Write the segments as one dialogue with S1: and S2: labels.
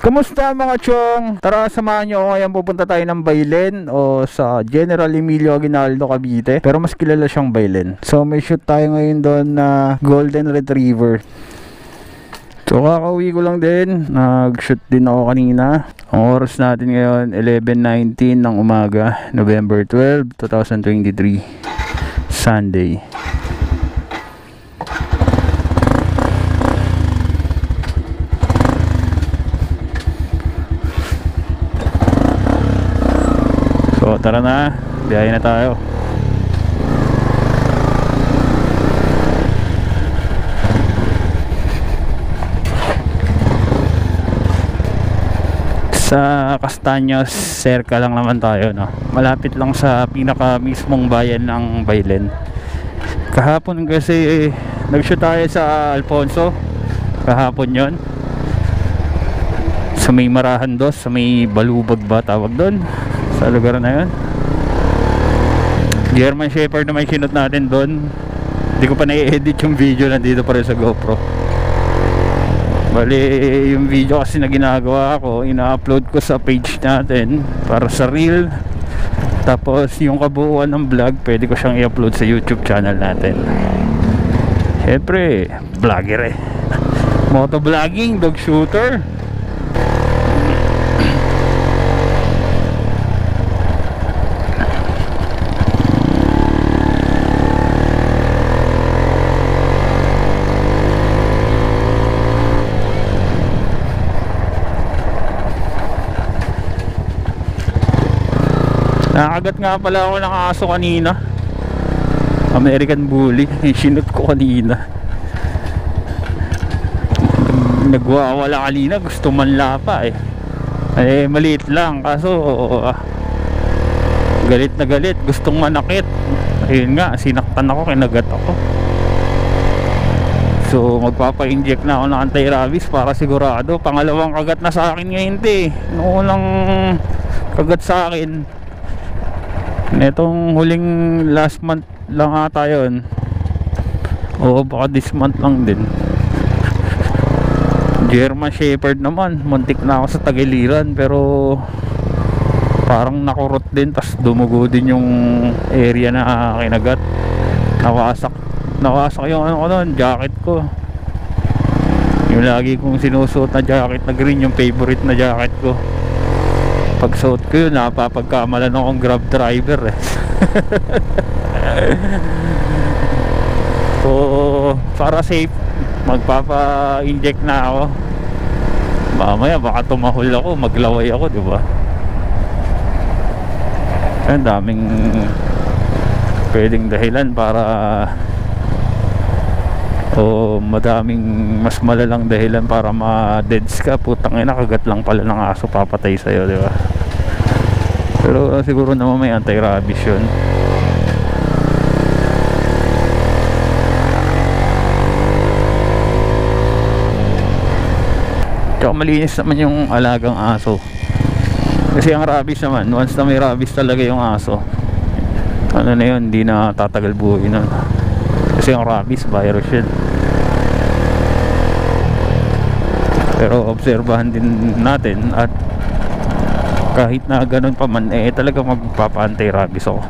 S1: Kamusta mga chong? Tara, samahan nyo ako ngayon. Pupunta tayo ng Bailen o sa General Emilio Aguinaldo, Cavite. Pero mas kilala siyang Bailen. So may shoot tayo ngayon doon na Golden Retriever. So kakauwi ko lang din. Nag-shoot din ako kanina. Ang oras natin ngayon 11:19 ng umaga, November 12, 2023, Sunday. So tara na, biyahe na tayo. Sa Castaños, Cerca lang naman tayo, no? Malapit lang sa pinaka mismong bayan ng Bailen. Kahapon kasi nag-shoot tayo sa Alfonso. Kahapon yon, sa may Marahan Dos, sa may Balubag ba tawag doon, sa lugar na yun. German Shepherd na may sinot natin doon. Hindi ko pa na-edit yung video, nandito pa rin sa GoPro. Bali yung video kasi na ginagawa ko, ina-upload ko sa page natin para sa reel. Tapos yung kabuuan ng vlog, pwede ko siyang i-upload sa YouTube channel natin. Siyempre, vlogger eh. Motovlogging, dog shooter. Nakagat nga pala ako ng aso kanina. American Bully. Sinut ko kanina. Nagwawala kanina. Gusto manla pa eh. Maliit lang. Kaso galit na galit. Gustong manakit. Ayun nga, sinaktan ako, kinagat ako. So magpapa-inject na ako ng anti-rabies para sigurado. Pangalawang kagat na sa akin ngayon eh. Noong unang kagat sa akin, netong huling last month lang ata yun, o baka this month lang din. German Shepherd naman, muntik na ako sa tagiliran, pero parang nakurot din, tas dumugo din yung area na kinagat. Nawasak yung ano ko nun, jacket ko, yung lagi kong sinusuot na jacket na green, yung favorite na jacket ko. Pag suot ko yun, napapagkamalan akong grab driver eh. So para safe, magpapa-inject na ako. Mamaya baka tumahol ako, maglaway ako, diba? Ang daming pwedeng dahilan para, o madaming mas malalang dahilan para ma-deads ka. Putang ina, kagat lang pala ng aso, papatay sa'yo, diba? Pero siguro naman may anti-rabies yun. Tsaka malinis naman yung alagang aso. Kasi ang rabies naman, once na may rabies talaga yung aso, ano na yun, hindi na tatagal buhay nun. Kasi ang rabies, virus yun. Pero obserbahan din natin, at kahit na ganun pa man, talaga magpapa-anti-rabies ako.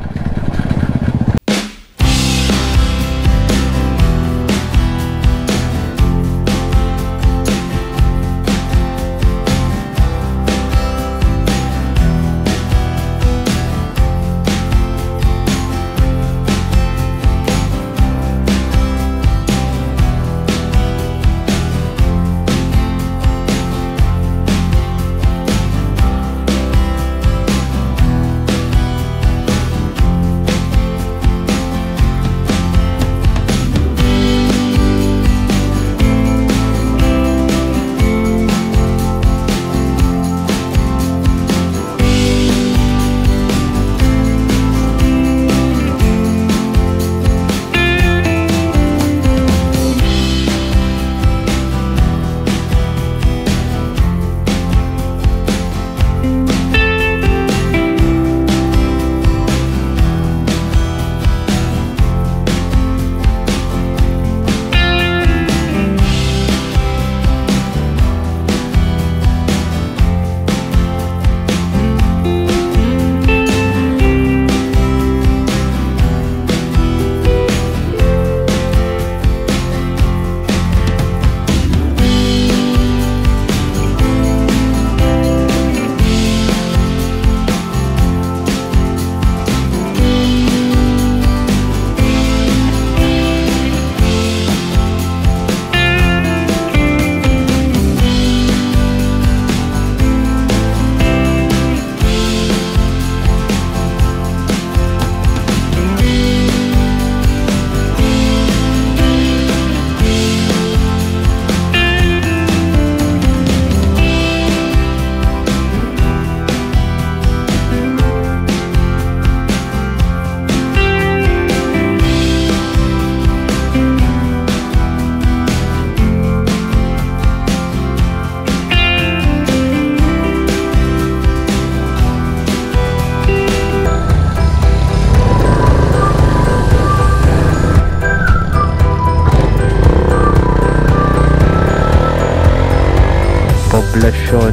S1: Poblacion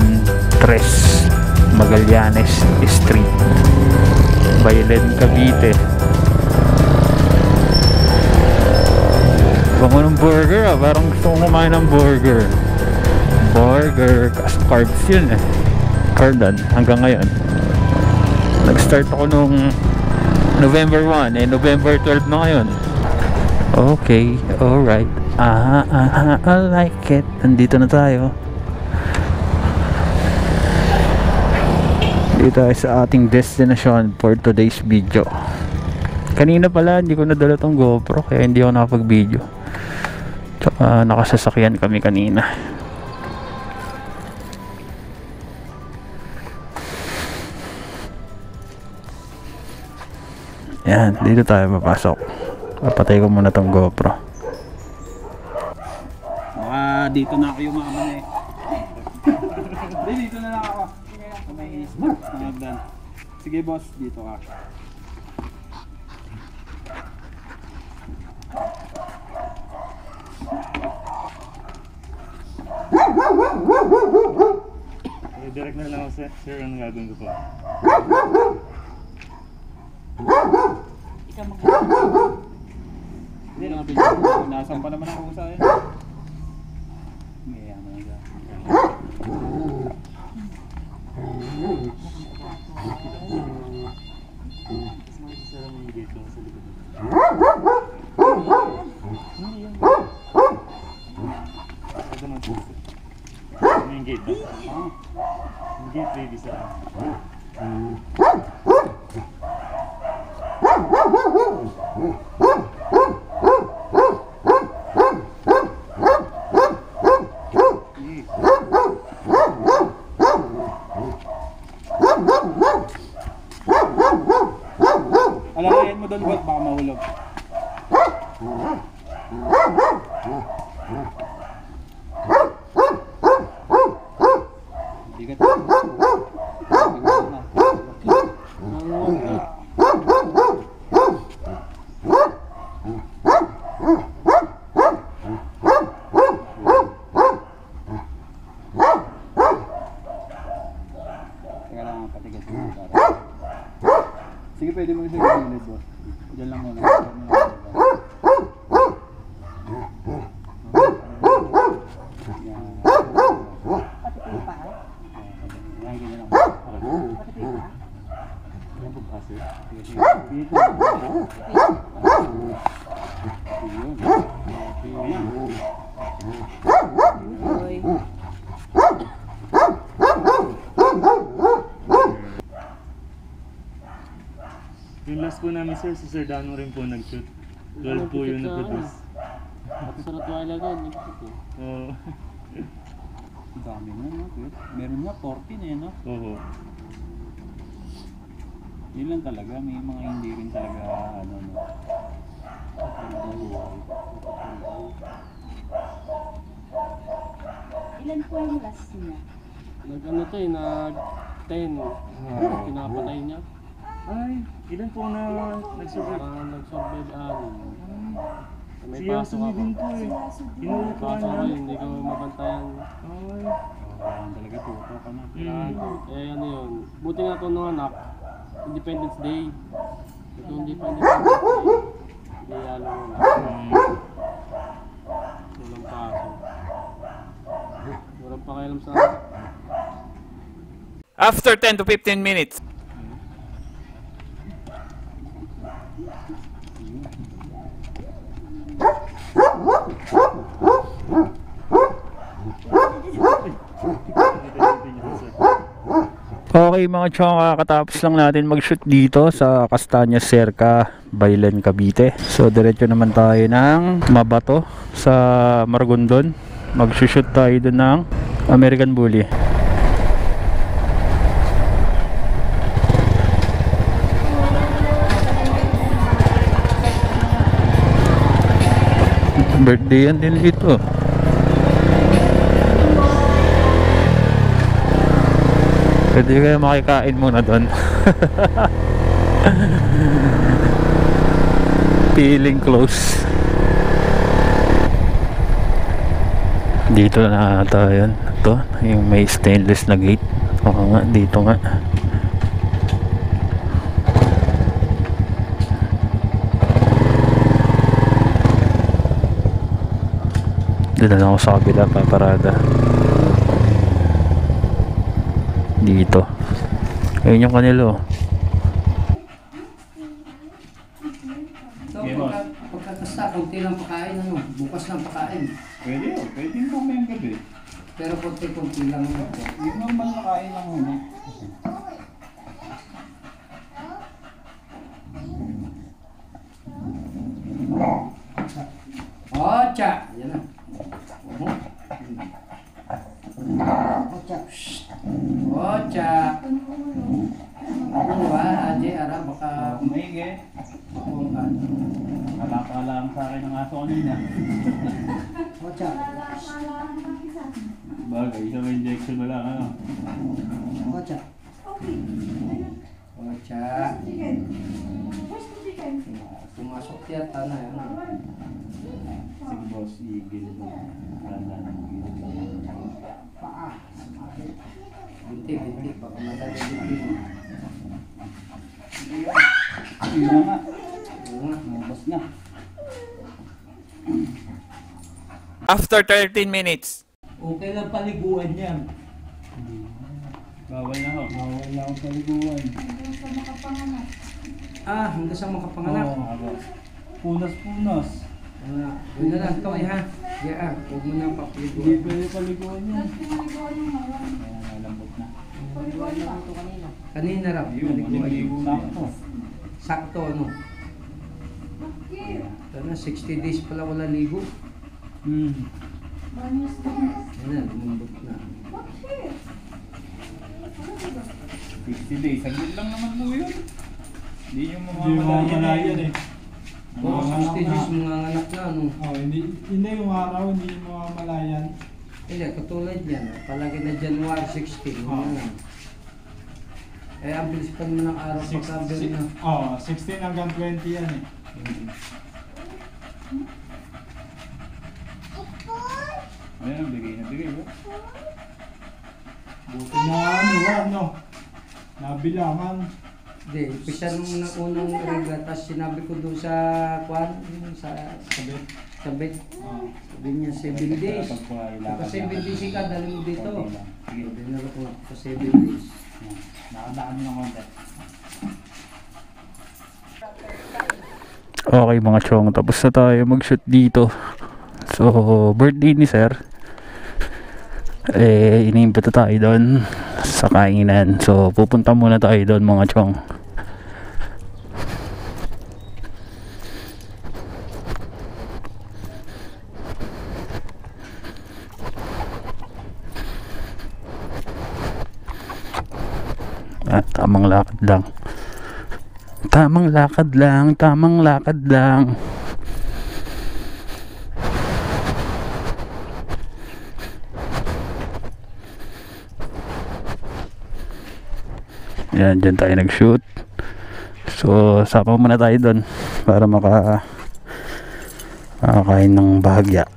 S1: 3 Magallanes Street, Bailen, Cavite. Bango ng burger parang gusto kong kumain ng burger. Kasi carbs yun eh. Cardan hanggang ngayon. Nag-start ako nung November 1 November 12 na ngayon. Okay, alright. I like it. Nandito na tayo. Dito tayo sa ating destination for today's video. Kanina pala hindi ko nadala tong GoPro kaya hindi ako nakapag-video. Tsaka nakasasakyan kami kanina. Yan, dito tayo papasok. Papatay ko muna tong GoPro. Dito na ako yumaman eh. Dito na lang ako. May snap. Sige boss, dito ka.
S2: Direct na lang ako sir, ano gagawin ko po?
S3: Ikaw mag-video.
S1: Hindi na video. Nasaan pa naman ako sa akin. May ano nga.
S2: Yung gate ba? Yung gate baby sa
S1: Alalayan mo doon bot, baka mahulog. Bigat. Teka lang, patigas mo. Sige, pwede mo isa gilid, boss. Diyan lang muna.
S2: yung last po namin sir, si Sir Dano rin po nag-shoot. 12 po yung na-produce.
S3: At sa Ratuala doon, nag-shoot eh.
S2: Oo.
S1: Ang dami na, no? Meron nga 14 eh, no?
S2: Oo.
S1: Yun lang talaga, may mga hindi rin talaga, ano, no?
S4: Ilan po yung last niya?
S3: Nag-ano to eh, nag-10. Pinapatay niya.
S2: Ay, ilan po na nag-survive?
S3: Parang nag-survive anim. May
S2: Si
S3: pasok
S2: Yasumi
S3: ako.
S2: din po eh. Inuupuan
S3: Pasok ako,
S2: niya.
S3: hindi ko mabantayan.
S2: Ay.
S1: Kailangan talaga tuto ka na.
S3: Eh ano yun, buti nga ito nung anak, Independence Day. Ito hindi pa Independence Day. Hindi alam mo na. Walang pasok. Walang pakialam sa akin.
S5: After 10 to 15 minutes.
S1: Okay mga chong, kakatapos lang natin mag-shoot dito sa Castañas Cerca, Bailen, Cavite. So diretso naman tayo ng Mabato sa Maragondon. Mag-shoot tayo doon ng American Bully. Birthday yan din dito. Pwede kayo makikain muna doon. Feeling close. Dito na tayo yun. to, yung may stainless na gate. Oo nga, dito nga. Doon na ako sa kabila, paparada. Dito. Ayun yung kanilo.
S3: So, pagkakasta, konti lang pakain, ano, bukas lang pakain.
S2: Pwede yun. Pwede yung mamayang gabi.
S3: Pero konti lang ano.
S2: Yung normal na kain lang muna.
S3: Ocha! Yan na. Ocha. Ocha. Ano ba? Aje, ara, baka...
S2: Maigi. Alak-alam sa akin ng aso kanina.
S3: Ocha.
S2: Bagay, isang injection na lang, ano?
S3: Ocha. Ocha. Pumasok yata na yan.
S2: Si Boss Eagle. Randa ng Eagle.
S3: Paa. Binti. Baka madali binti mo.
S2: Yun na nga.
S3: Oo nga.
S2: Boss na.
S5: After 13 minutes.
S3: Okay lang paliguan yan.
S2: Bawal na ho.
S3: Bawal lang ang paliguan. Hanggang sa makapanganak.
S2: Oo. Punas-punas.
S3: Yun na lang, Toy ha. Yeah, huwag mo na
S2: Hindi
S3: papaliguan.
S2: pwede paliguan yan. Ayan, malambot na.
S3: Kanina raw.
S2: Ayun, maliligo na ako.
S3: Sakto ano. Sana 60 days pala wala ligo. Yan na, lumambot na.
S2: 60 days. Saglit lang naman po yun. Hindi yung
S6: Hindi mamamalayan eh.
S3: Oo, 60 days mga anak na ano.
S6: Oh, hindi yung araw, hindi yung mamamalayan.
S3: Hindi, katulad yan. Palagi na January 16. Ano na. Eh, ang bilis pa naman ng araw pagkabil na.
S6: 16 hanggang 20 yan eh.
S2: Ayan, bigay na bigay. Oh.
S6: Buti na ano, nabilangan.
S3: Hindi, ipisan mo na unang regla. Tapos sinabi ko doon sa kwan, sa
S6: Sabi.
S3: sabit.
S6: Oh.
S3: Sabi niya 7 days.
S2: Pagpa-ilakad
S3: Pagka 7 days ka, dali mo dito.
S2: Konti lang. Sige.
S3: Dinala ko nga pa 7 days.
S2: Nakadaan mo ng konti.
S1: Okay mga chong, tapos na tayo mag-shoot dito. So, birthday ni sir. Inimbita tayo doon sa kainan. So, pupunta muna tayo doon mga chong. Tamang lakad lang. Tamang lakad lang. Yan, dyan tayo nag-shoot. So, sapa muna tayo doon para makakain ng bahagya.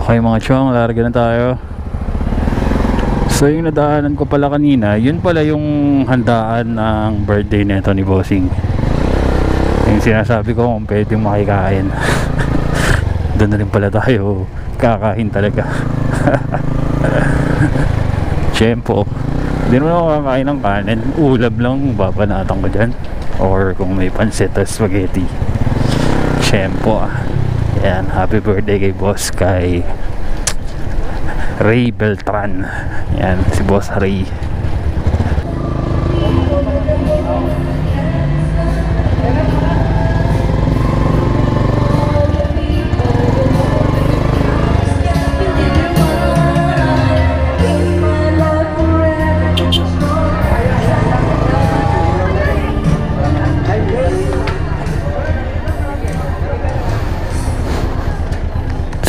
S1: Okay mga chong, larga na tayo. So yung nadaanan ko pala kanina, yun pala yung handaan ng birthday nito ni Bossing. Yung sinasabi ko kung pwedeng makikain. Doon na rin pala tayo kakain talaga. Tiyempo. Hindi naman ako kakain ng kanin. Ulab lang babanatan ko dyan. Or kung may pancit at spaghetti. Tiyempo. Yan, happy birthday kay boss, kay Ray Beltran. Yan, si boss Ray.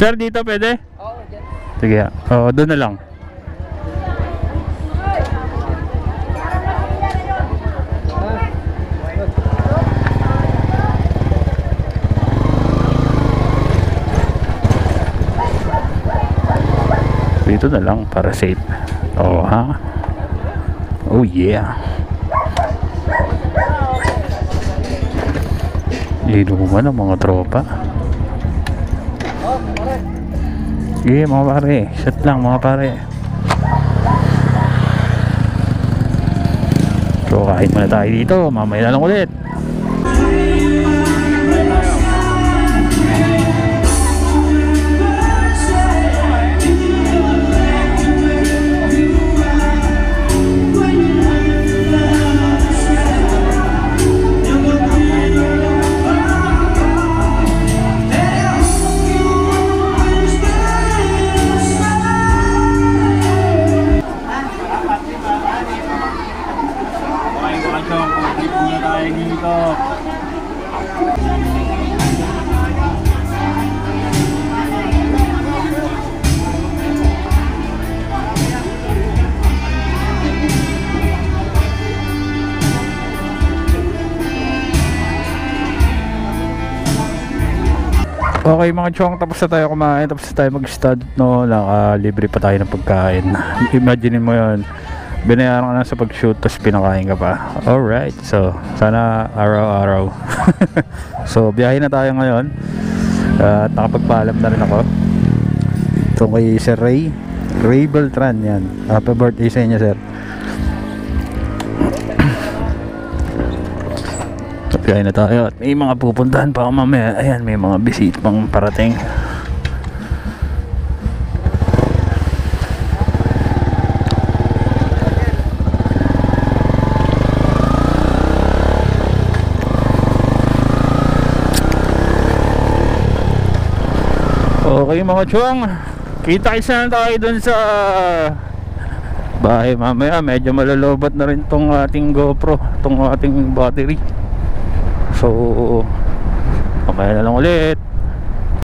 S1: Sir, dito pwede? Oo, dyan. Sige, oo, doon na lang. Dito na lang para safe. Oh, ha? Oh, yeah. Inuman ang mga tropa. Sige, mga pare. Shot lang, mga pare. So, kain muna tayo dito. Mamaya na lang ulit. Okay mga chong, tapos na tayo kumain, tapos na tayo mag-stud, no? Libre pa tayo ng pagkain. Imagine mo yun, binayaran ka na sa pag-shoot, tapos pinakain ka pa. Alright, so sana araw-araw. So biyahe na tayo ngayon, at nakapagpaalam na rin ako. Ito kay Sir Ray Beltran, yan. Happy birthday sa inyo, sir. Kaya na tayo at may mga pupuntahan pa ako mamaya. Ayan, may mga visit pang parating. Okay mga chong, kita-kits na tayo dun sa bahay mamaya. Medyo malalobat na rin tong ating GoPro, tong ating battery. So, mamaya na lang ulit.